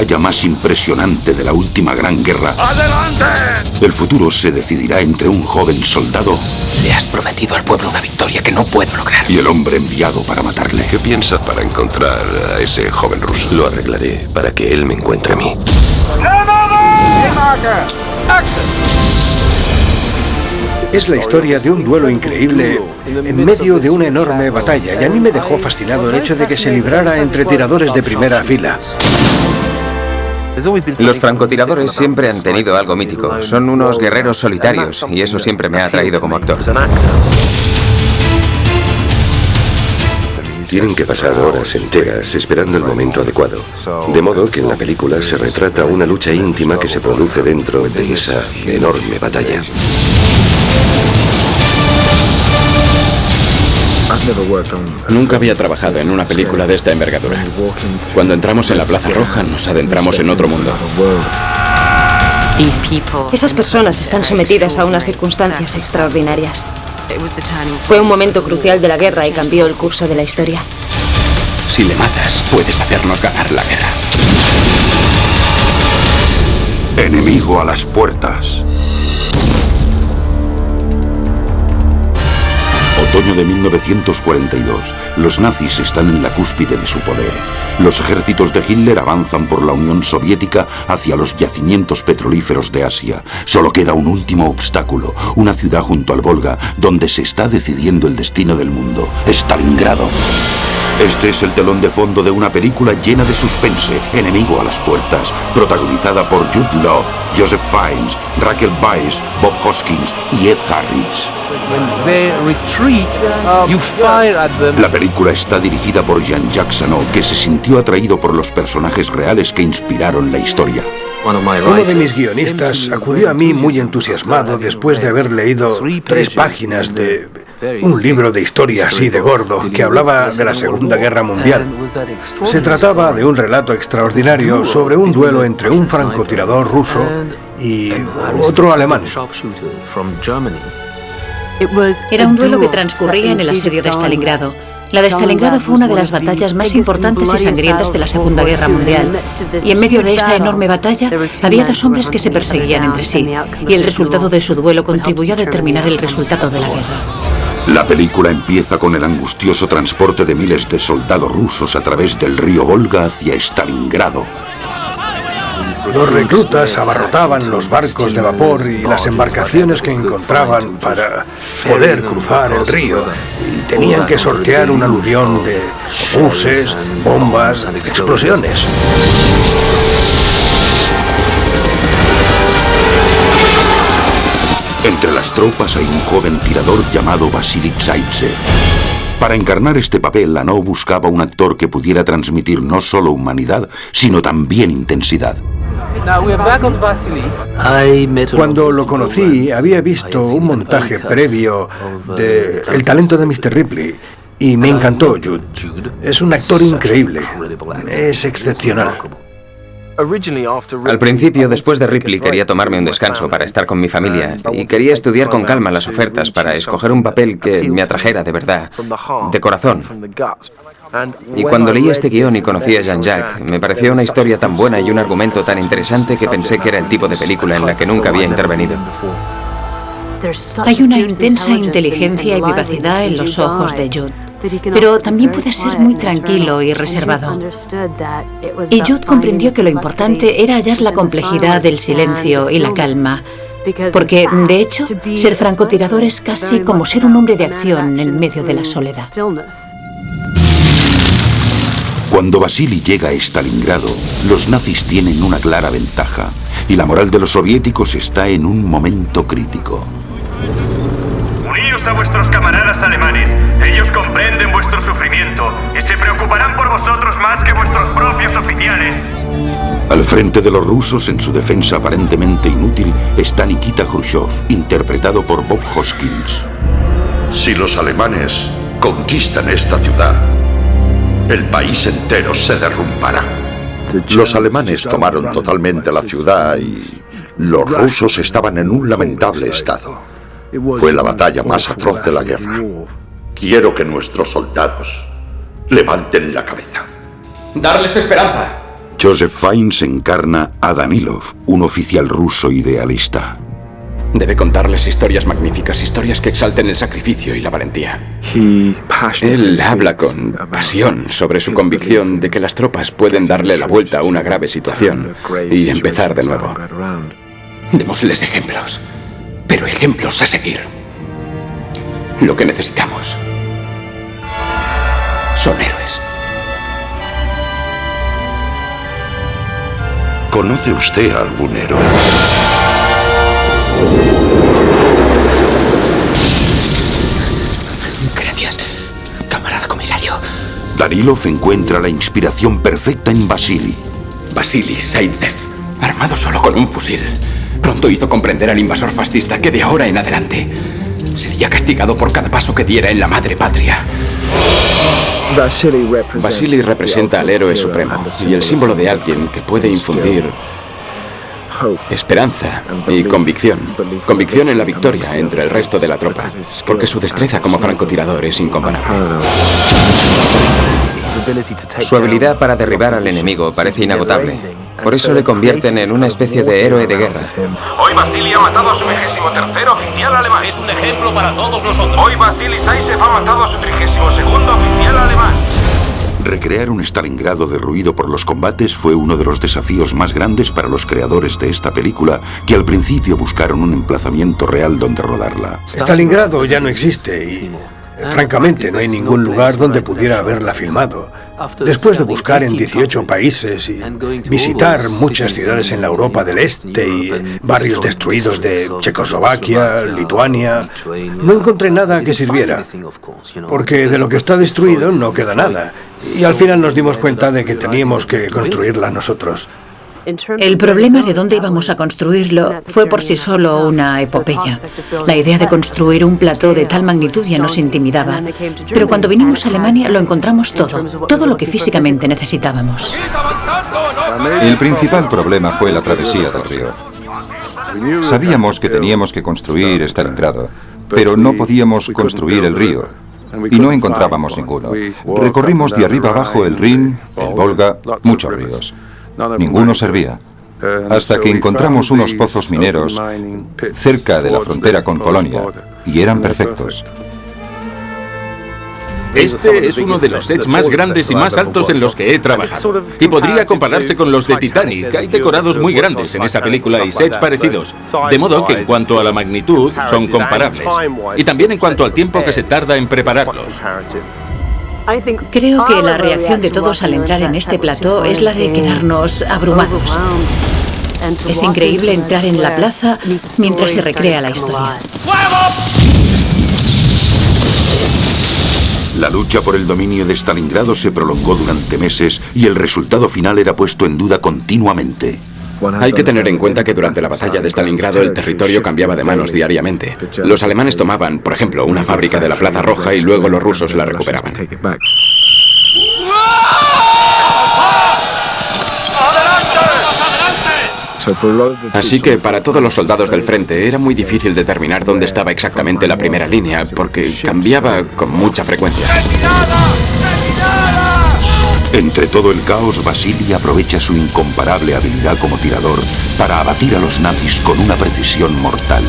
batalla más impresionante de la última gran guerra. ¡Adelante! El futuro se decidirá entre un joven soldado. Le has prometido al pueblo una victoria que no puedo lograr. Y el hombre enviado para matarle. ¿Qué piensas para encontrar a ese joven ruso? Lo arreglaré para que él me encuentre a mí. Es la historia de un duelo increíble en medio de una enorme batalla, y a mí me dejó fascinado el hecho de que se librara entre tiradores de primera fila. Los francotiradores siempre han tenido algo mítico. Son unos guerreros solitarios y eso siempre me ha atraído como actor. Tienen que pasar horas enteras esperando el momento adecuado. De modo que en la película se retrata una lucha íntima que se produce dentro de esa enorme batalla. Nunca había trabajado en una película de esta envergadura. Cuando entramos en la Plaza Roja, nos adentramos en otro mundo. Esas personas están sometidas a unas circunstancias extraordinarias. Fue un momento crucial de la guerra y cambió el curso de la historia. Si le matas, puedes hacernos ganar la guerra. Enemigo a las puertas. Otoño de 1942. Los nazis están en la cúspide de su poder. Los ejércitos de Hitler avanzan por la Unión Soviética hacia los yacimientos petrolíferos de Asia. Solo queda un último obstáculo, una ciudad junto al Volga, donde se está decidiendo el destino del mundo: Stalingrado. Este es el telón de fondo de una película llena de suspense, Enemigo a las puertas, protagonizada por Jude Law, Joseph Fiennes, Rachel Weisz, Bob Hoskins y Ed Harris. La película está dirigida por Jean-Jacques Sano, que se sintió atraído por los personajes reales que inspiraron la historia. Uno de mis guionistas acudió a mí muy entusiasmado después de haber leído 3 páginas de un libro de historia así de gordo que hablaba de la Segunda Guerra Mundial. Se trataba de un relato extraordinario sobre un duelo entre un francotirador ruso y otro alemán. Era un duelo que transcurría en el asedio de Stalingrado. La de Stalingrado fue una de las batallas más importantes y sangrientas de la Segunda Guerra Mundial. Y en medio de esta enorme batalla había 2 hombres que se perseguían entre sí, y el resultado de su duelo contribuyó a determinar el resultado de la guerra. La película empieza con el angustioso transporte de miles de soldados rusos a través del río Volga hacia Stalingrado. Los reclutas abarrotaban los barcos de vapor y las embarcaciones que encontraban para poder cruzar el río, y tenían que sortear un aluvión de obuses, bombas, explosiones. Entre las tropas hay un joven tirador llamado Vasily Zaitsev. Para encarnar este papel, Lano buscaba un actor que pudiera transmitir no solo humanidad, sino también intensidad. Cuando lo conocí, había visto un montaje previo de El talento de Mr. Ripley y me encantó Jude. Es un actor increíble. Es excepcional. Al principio, después de Ripley, quería tomarme un descanso para estar con mi familia y quería estudiar con calma las ofertas para escoger un papel que me atrajera de verdad, de corazón. Y cuando leí este guión y conocí a Jean-Jacques, me pareció una historia tan buena y un argumento tan interesante que pensé que era el tipo de película en la que nunca había intervenido. Hay una intensa inteligencia y vivacidad en los ojos de Jude, pero también puede ser muy tranquilo y reservado. Y Jude comprendió que lo importante era hallar la complejidad del silencio y la calma, porque, de hecho, ser francotirador es casi como ser un hombre de acción en medio de la soledad. Cuando Vasily llega a Stalingrado, los nazis tienen una clara ventaja y la moral de los soviéticos está en un momento crítico. Uníos a vuestros camaradas alemanes. Ellos comprenden vuestro sufrimiento y se preocuparán por vosotros más que vuestros propios oficiales. Al frente de los rusos, en su defensa aparentemente inútil, está Nikita Khrushchev, interpretado por Bob Hoskins. Si los alemanes conquistan esta ciudad, el país entero se derrumbará. Los alemanes tomaron totalmente la ciudad y los rusos estaban en un lamentable estado. Fue la batalla más atroz de la guerra. Quiero que nuestros soldados levanten la cabeza. Darles esperanza. Joseph Fiennes encarna a Danilov, un oficial ruso idealista. Debe contarles historias magníficas, historias que exalten el sacrificio y la valentía. Él habla con pasión sobre su convicción de que las tropas pueden darle la vuelta a una grave situación y empezar de nuevo. Démosles ejemplos, pero ejemplos a seguir. Lo que necesitamos son héroes. ¿Conoce usted a algún héroe? Gracias, camarada comisario. Danilov encuentra la inspiración perfecta en Vasily. Vasily Zaitsev, armado solo con un fusil, pronto hizo comprender al invasor fascista que de ahora en adelante sería castigado por cada paso que diera en la madre patria. Vasily representa al héroe supremo y el símbolo de alguien que puede infundir esperanza y convicción. Convicción en la victoria entre el resto de la tropa, porque su destreza como francotirador es incomparable. Su habilidad para derribar al enemigo parece inagotable. Por eso le convierten en una especie de héroe de guerra. Hoy Vasily ha matado a su 23º oficial alemán. Es un ejemplo para todos nosotros. Hoy Vasily Zaitsev ha matado a su 32º oficial alemán. Recrear un Stalingrado derruido por los combates fue uno de los desafíos más grandes para los creadores de esta película, que al principio buscaron un emplazamiento real donde rodarla. Stalingrado ya no existe y, francamente, no hay ningún lugar donde pudiera haberla filmado. Después de buscar en 18 países y visitar muchas ciudades en la Europa del Este y barrios destruidos de Checoslovaquia, Lituania, no encontré nada que sirviera, porque de lo que está destruido no queda nada. Y al final nos dimos cuenta de que teníamos que construirla nosotros. El problema de dónde íbamos a construirlo fue por sí solo una epopeya. La idea de construir un plató de tal magnitud ya nos intimidaba. Pero cuando vinimos a Alemania lo encontramos todo lo que físicamente necesitábamos. El principal problema fue la travesía del río. Sabíamos que teníamos que construir Stalingrado, pero no podíamos construir el río. Y no encontrábamos ninguno. Recorrimos de arriba abajo el Rin, el Volga, muchos ríos. Ninguno servía, hasta que encontramos unos pozos mineros cerca de la frontera con Polonia, y eran perfectos. Este es uno de los sets más grandes y más altos en los que he trabajado. Y podría compararse con los de Titanic. Hay decorados muy grandes en esa película y sets parecidos. De modo que en cuanto a la magnitud, son comparables. Y también en cuanto al tiempo que se tarda en prepararlos. Creo que la reacción de todos al entrar en este plató es la de quedarnos abrumados. Es increíble entrar en la plaza mientras se recrea la historia. La lucha por el dominio de Stalingrado se prolongó durante meses y el resultado final era puesto en duda continuamente. Hay que tener en cuenta que durante la batalla de Stalingrado el territorio cambiaba de manos diariamente. Los alemanes tomaban, por ejemplo, una fábrica de la Plaza Roja y luego los rusos la recuperaban. Así que para todos los soldados del frente era muy difícil determinar dónde estaba exactamente la primera línea, porque cambiaba con mucha frecuencia. Entre todo el caos, Vasily aprovecha su incomparable habilidad como tirador para abatir a los nazis con una precisión mortal.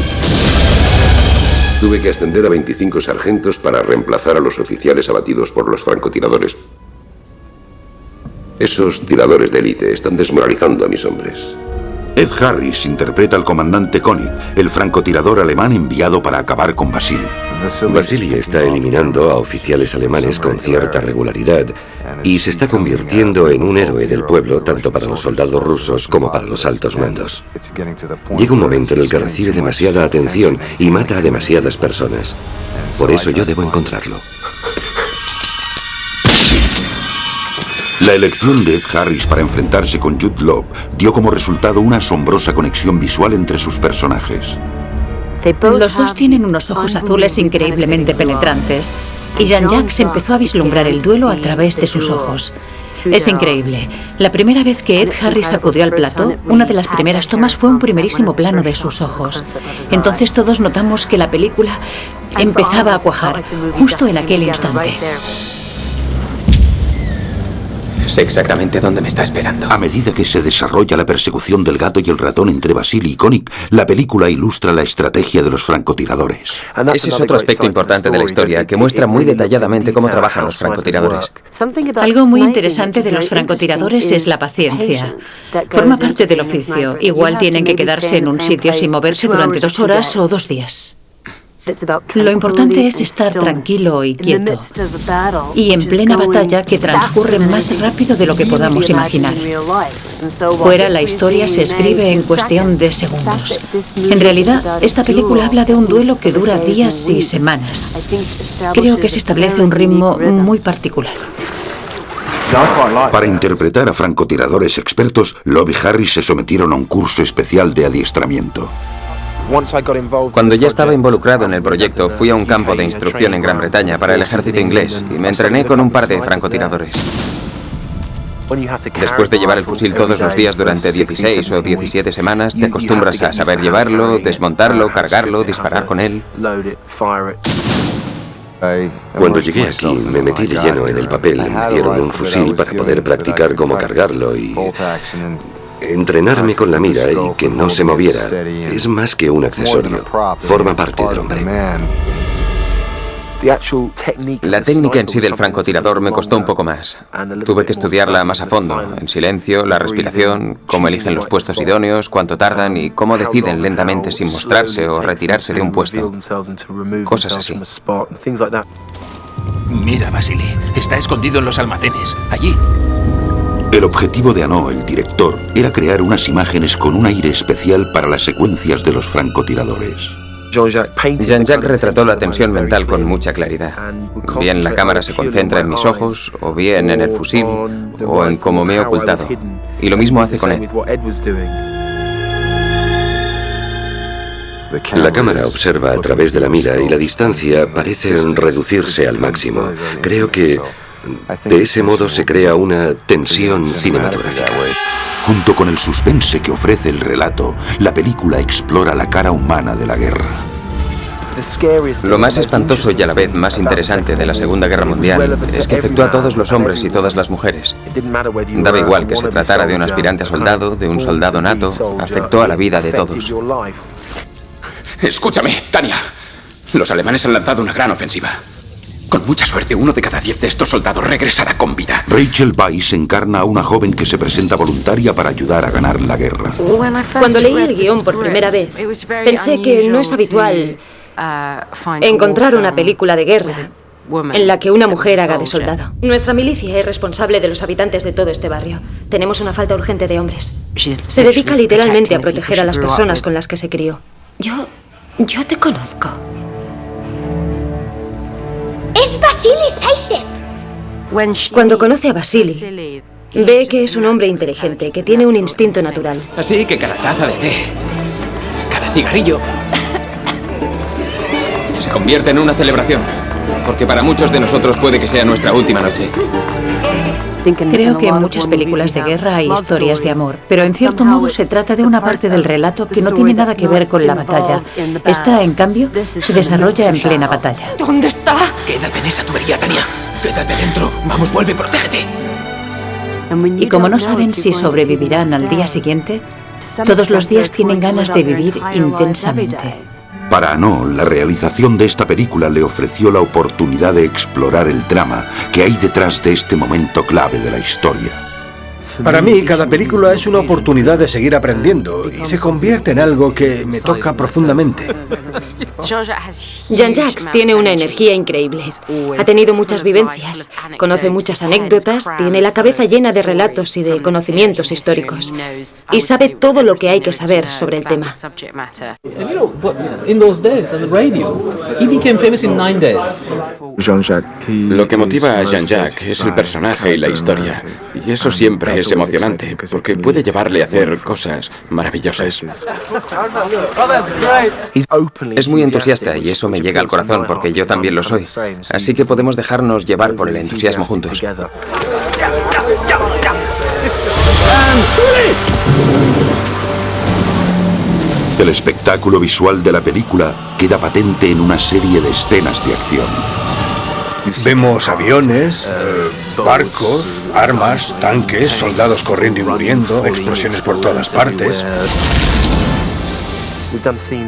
Tuve que ascender a 25 sargentos para reemplazar a los oficiales abatidos por los francotiradores. Esos tiradores de élite están desmoralizando a mis hombres. Ed Harris interpreta al comandante König, el francotirador alemán enviado para acabar con Vasily. Vasily está eliminando a oficiales alemanes con cierta regularidad y se está convirtiendo en un héroe del pueblo tanto para los soldados rusos como para los altos mandos. Llega un momento en el que recibe demasiada atención y mata a demasiadas personas. Por eso yo debo encontrarlo. La elección de Ed Harris para enfrentarse con Jude Law dio como resultado una asombrosa conexión visual entre sus personajes. Los dos tienen unos ojos azules increíblemente penetrantes y Jean-Jacques empezó a vislumbrar el duelo a través de sus ojos. Es increíble. La primera vez que Ed Harris acudió al plató, una de las primeras tomas fue un primerísimo plano de sus ojos. Entonces todos notamos que la película empezaba a cuajar justo en aquel instante. Sé exactamente dónde me está esperando. A medida que se desarrolla la persecución del gato y el ratón entre Vasily y Koenig, la película ilustra la estrategia de los francotiradores. Ese es otro aspecto importante de la historia, que muestra muy detalladamente cómo trabajan los francotiradores. Algo muy interesante de los francotiradores es la paciencia. Forma parte del oficio. Igual tienen que quedarse en un sitio sin moverse durante 2 horas o 2 días. Lo importante es estar tranquilo y quieto. Y en plena batalla que transcurre más rápido de lo que podamos imaginar. Fuera, la historia se escribe en cuestión de segundos. En realidad, esta película habla de un duelo que dura días y semanas. Creo que se establece un ritmo muy particular. Para interpretar a francotiradores expertos, Loeb y Harris se sometieron a un curso especial de adiestramiento. Cuando ya estaba involucrado en el proyecto, fui a un campo de instrucción en Gran Bretaña para el ejército inglés y me entrené con un par de francotiradores. Después de llevar el fusil todos los días durante 16 o 17 semanas, te acostumbras a saber llevarlo, desmontarlo, cargarlo, disparar con él. Cuando llegué aquí, me metí de lleno en el papel. Me dieron un fusil para poder practicar cómo cargarlo y entrenarme con la mira y que no se moviera. Es más que un accesorio. Forma parte del hombre. La técnica en sí del francotirador me costó un poco más. Tuve que estudiarla más a fondo, en silencio, la respiración, cómo eligen los puestos idóneos, cuánto tardan y cómo deciden lentamente sin mostrarse o retirarse de un puesto. Cosas así. Mira, Vasily, está escondido en los almacenes, allí. El objetivo de Anno, el director, era crear unas imágenes con un aire especial para las secuencias de los francotiradores. Jean-Jacques retrató la tensión mental con mucha claridad. Bien la cámara se concentra en mis ojos, o bien en el fusil, o en cómo me he ocultado. Y lo mismo hace con Ed. La cámara observa a través de la mira y la distancia parece reducirse al máximo. Creo que de ese modo se crea una tensión cinematográfica. Junto con el suspense que ofrece el relato, la película explora la cara humana de la guerra. Lo más espantoso y a la vez más interesante de la Segunda Guerra Mundial es que afectó a todos los hombres y todas las mujeres. Daba igual que se tratara de un aspirante a soldado, de un soldado nato, afectó a la vida de todos. Escúchame, Tania. Los alemanes han lanzado una gran ofensiva. Con mucha suerte, 1 de cada 10 de estos soldados regresará con vida. Rachel Weisz encarna a una joven que se presenta voluntaria para ayudar a ganar la guerra. Cuando leí el guión por primera vez, pensé que no es habitual encontrar una película de guerra en la que una mujer haga de soldado. Nuestra milicia es responsable de los habitantes de todo este barrio. Tenemos una falta urgente de hombres. Se dedica literalmente a proteger a las personas con las que se crió. Yo te conozco. ¡Es Vasily Zaitsev! Cuando conoce a Vasily, ve que es un hombre inteligente, que tiene un instinto natural. Así que cada taza de té, cada cigarrillo, se convierte en una celebración. Porque para muchos de nosotros puede que sea nuestra última noche. Creo que en muchas películas de guerra hay historias de amor, pero en cierto modo se trata de una parte del relato que no tiene nada que ver con la batalla. Esta, en cambio, se desarrolla en plena batalla. ¿Dónde está? Quédate en esa tubería, Tania. Quédate dentro. Vamos, vuelve, protégete. Y como no saben si sobrevivirán al día siguiente, todos los días tienen ganas de vivir intensamente. Para Anno, la realización de esta película le ofreció la oportunidad de explorar el drama que hay detrás de este momento clave de la historia. Para mí, cada película es una oportunidad de seguir aprendiendo y se convierte en algo que me toca profundamente. Jean-Jacques tiene una energía increíble. Ha tenido muchas vivencias, conoce muchas anécdotas, tiene la cabeza llena de relatos y de conocimientos históricos. Y sabe todo lo que hay que saber sobre el tema. Lo que motiva a Jean-Jacques es el personaje y la historia. Y eso siempre es emocionante, porque puede llevarle a hacer cosas maravillosas. Es muy entusiasta y eso me llega al corazón porque yo también lo soy. Así que podemos dejarnos llevar por el entusiasmo juntos. El espectáculo visual de la película queda patente en una serie de escenas de acción. Vemos aviones, barcos, armas, tanques, soldados corriendo y muriendo, explosiones por todas partes.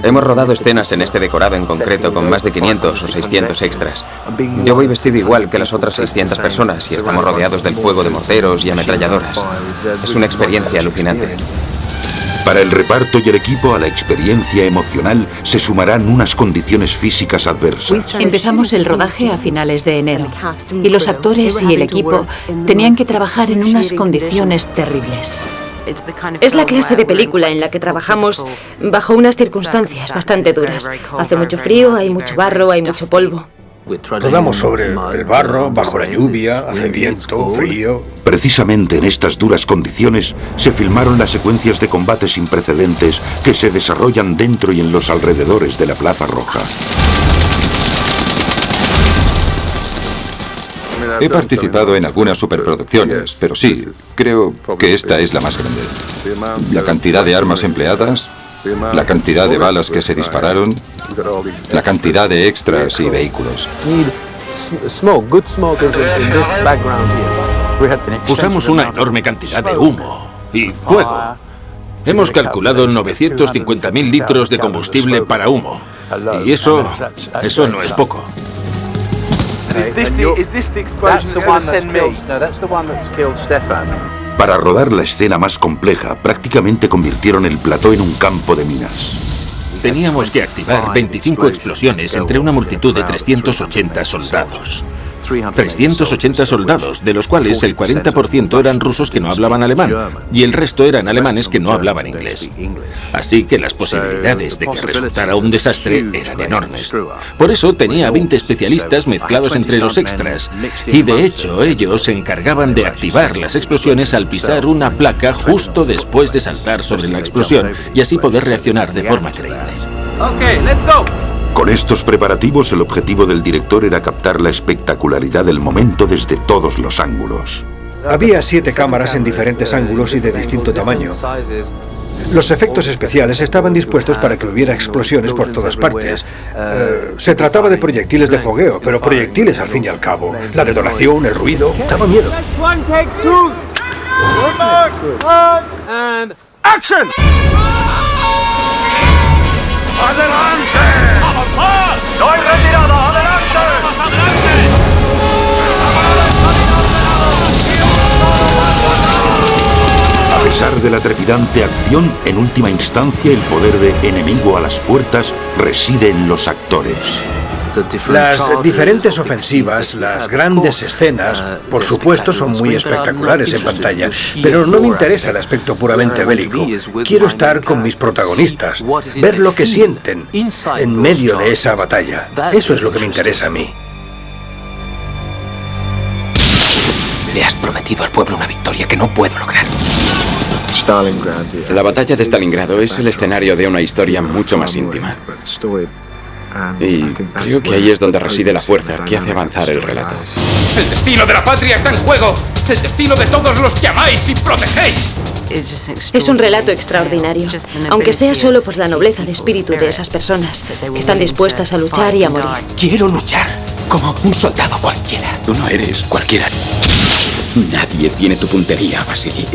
Hemos rodado escenas en este decorado en concreto con más de 500 o 600 extras. Yo voy vestido igual que las otras 600 personas y estamos rodeados del fuego de morteros y ametralladoras. Es una experiencia alucinante. Para el reparto y el equipo, a la experiencia emocional se sumarán unas condiciones físicas adversas. Empezamos el rodaje a finales de enero y los actores y el equipo tenían que trabajar en unas condiciones terribles. Es la clase de película en la que trabajamos bajo unas circunstancias bastante duras. Hace mucho frío, hay mucho barro, hay mucho polvo. Rodamos sobre el barro, bajo la lluvia, hace viento, frío. Precisamente en estas duras condiciones se filmaron las secuencias de combate sin precedentes que se desarrollan dentro y en los alrededores de la Plaza Roja. He participado en algunas superproducciones, pero sí, creo que esta es la más grande. La cantidad de armas empleadas, la cantidad de balas que se dispararon, la cantidad de extras y vehículos. Usamos una enorme cantidad de humo y fuego. Hemos calculado 950.000 litros de combustible para humo. Y eso no es poco. Para rodar la escena más compleja, prácticamente convirtieron el plató en un campo de minas. Teníamos que activar 25 explosiones entre una multitud de 380 soldados. 380 soldados, de los cuales el 40% eran rusos que no hablaban alemán y el resto eran alemanes que no hablaban inglés. Así que las posibilidades de que resultara un desastre eran enormes. Por eso tenía 20 especialistas mezclados entre los extras y de hecho ellos se encargaban de activar las explosiones al pisar una placa justo después de saltar sobre la explosión y así poder reaccionar de forma creíble. Okay, let's go. Con estos preparativos, el objetivo del director era captar la espectacularidad del momento desde todos los ángulos. Había 7 cámaras en diferentes ángulos y de distinto tamaño. Los efectos especiales estaban dispuestos para que hubiera explosiones por todas partes. Se trataba de proyectiles de fogueo, pero proyectiles al fin y al cabo. La detonación, el ruido, daba miedo. And action. ¡Adelante! ¡No hay retirada! ¡Adelante! A pesar de la trepidante acción, en última instancia el poder de Enemigo a las puertas reside en los actores. Las diferentes ofensivas, las grandes escenas, por supuesto, son muy espectaculares en pantalla, pero no me interesa el aspecto puramente bélico. Quiero estar con mis protagonistas, ver lo que sienten en medio de esa batalla. Eso es lo que me interesa a mí. Le has prometido al pueblo una victoria que no puedo lograr. La batalla de Stalingrado es el escenario de una historia mucho más íntima. Y creo que ahí es donde reside la fuerza que hace avanzar el relato. ¡El destino de la patria está en juego! ¡El destino de todos los que amáis y protegéis! Es un relato extraordinario, aunque sea solo por la nobleza de espíritu de esas personas que están dispuestas a luchar y a morir. Quiero luchar como un soldado cualquiera. Tú no eres cualquiera. Nadie tiene tu puntería, Vasily.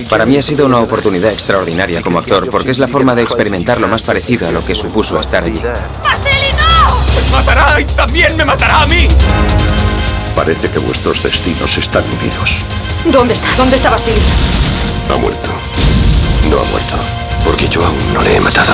Para mí ha sido una oportunidad extraordinaria como actor, porque es la forma de experimentar lo más parecido a lo que supuso estar allí. ¡Vasily, no! ¡Me matará y también me matará a mí! Parece que vuestros destinos están unidos. ¿Dónde está? ¿Dónde está Vasily? Ha muerto. No ha muerto, porque yo aún no le he matado.